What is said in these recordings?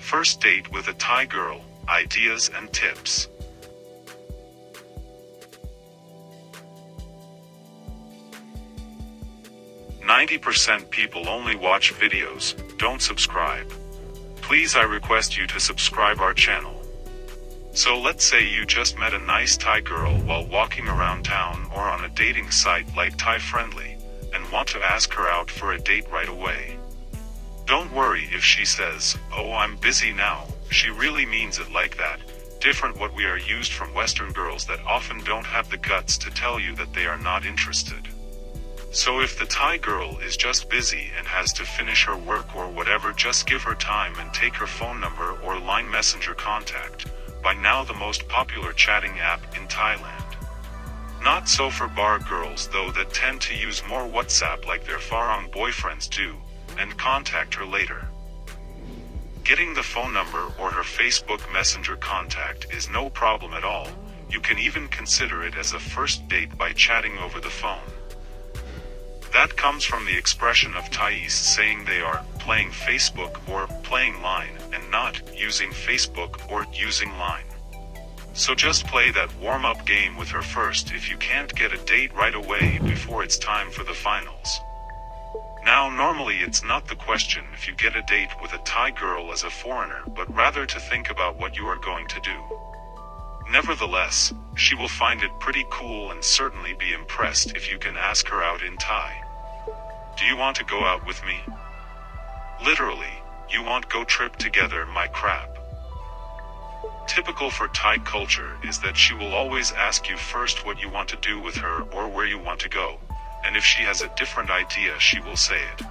First date with a Thai girl, ideas and tips. "90% people only watch videos, don't subscribe. Please, I request you to subscribe our channel." So let's say you just met a nice Thai girl while walking around town or on a dating site like Thai Friendly, and want to ask her out for a date right away. Don't worry if she says, "Oh, I'm busy now." She really means it like that. Different what we are used from Western girls that often don't have the guts to tell you that they are not interested. So if the Thai girl is just busy and has to finish her work or whatever, just give her time and take her phone number or Line Messenger contact, by now the most popular chatting app in Thailand. Not so for bar girls though, that tend to use more WhatsApp like their foreign boyfriends do, and contact her later. Getting the phone number or her Facebook Messenger contact is no problem at all. You can even consider it as a first date by chatting over the phone. That comes from the expression of Thais saying they are playing Facebook or playing Line, and not using Facebook or using Line. So just play that warm-up game with her first if you can't get a date right away before it's time for the finals. Now, normally it's not the question if you get a date with a Thai girl as a foreigner, but rather to think about what you are going to do. Nevertheless, she will find it pretty cool and certainly be impressed if you can ask her out in Thai. "Do you want to go out with me?" Literally, "You want go trip together, my crap." Typical for Thai culture is that she will always ask you first what you want to do with her or where you want to go, and if she has a different idea she will say it.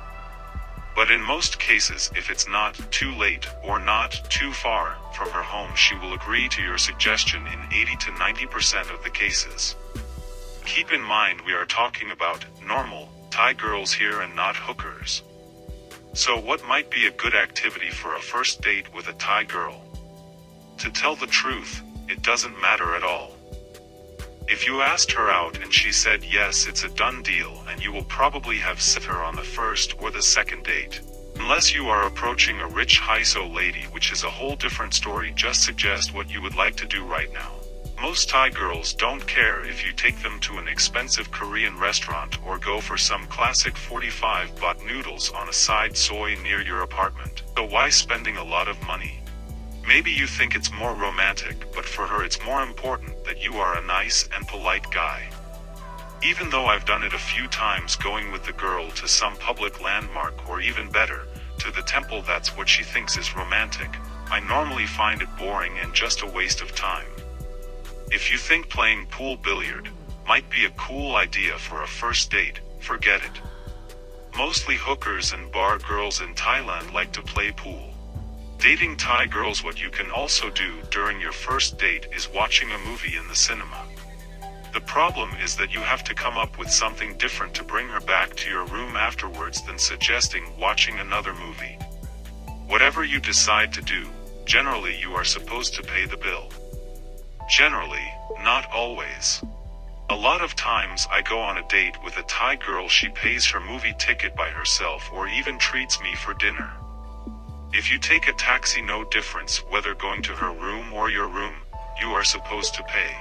But in most cases, if it's not too late or not too far from her home, she will agree to your suggestion in 80 to 90% of the cases. Keep in mind we are talking about normal Thai girls here and not hookers. So what might be a good activity for a first date with a Thai girl? To tell the truth, it doesn't matter at all. If you asked her out and she said yes, it's a done deal and you will probably have set her on the first or the second date. Unless you are approaching a rich high-so lady, which is a whole different story. Just suggest what you would like to do right now. Most Thai girls don't care if you take them to an expensive Korean restaurant or go for some classic 45 baht noodles on a side soy near your apartment. So why spending a lot of money? Maybe you think it's more romantic, but for her it's more important that you are a nice and polite guy. Even though I've done it a few times, going with the girl to some public landmark or even better, to the temple, that's what she thinks is romantic, I normally find it boring and just a waste of time. If you think playing pool billiard might be a cool idea for a first date, forget it. Mostly hookers and bar girls in Thailand like to play pool. Dating Thai girls, what you can also do during your first date is watching a movie in the cinema. The problem is that you have to come up with something different to bring her back to your room afterwards than suggesting watching another movie. Whatever you decide to do, generally you are supposed to pay the bill. Generally, not always. A lot of times I go on a date with a Thai girl, she pays her movie ticket by herself or even treats me for dinner. If you take a taxi, no difference whether going to her room or your room, you are supposed to pay.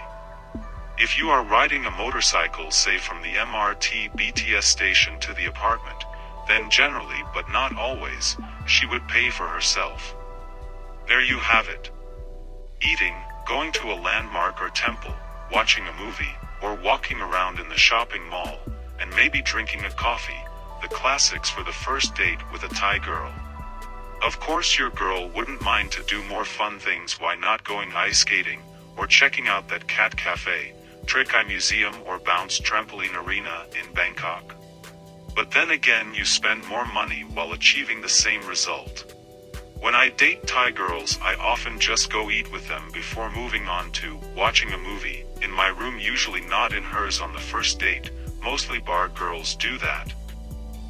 If you are riding a motorcycle, say from the MRT BTS station to the apartment, then generally, but not always, she would pay for herself. There you have it. Eating, going to a landmark or temple, watching a movie, or walking around in the shopping mall, and maybe drinking a coffee, the classics for the first date with a Thai girl. Of course your girl wouldn't mind to do more fun things. Why not going ice skating, or checking out that cat cafe, Trick Eye Museum, or Bounce Trampoline Arena in Bangkok? But then again, you spend more money while achieving the same result. When I date Thai girls, I often just go eat with them before moving on to watching a movie, in my room, usually not in hers on the first date. Mostly bar girls do that.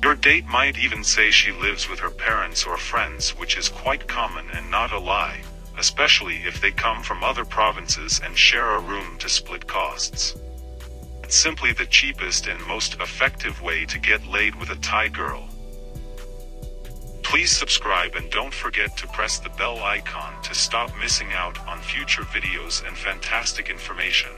Your date might even say she lives with her parents or friends, which is quite common and not a lie, especially if they come from other provinces and share a room to split costs. It's simply the cheapest and most effective way to get laid with a Thai girl. Please subscribe and don't forget to press the bell icon to stop missing out on future videos and fantastic information.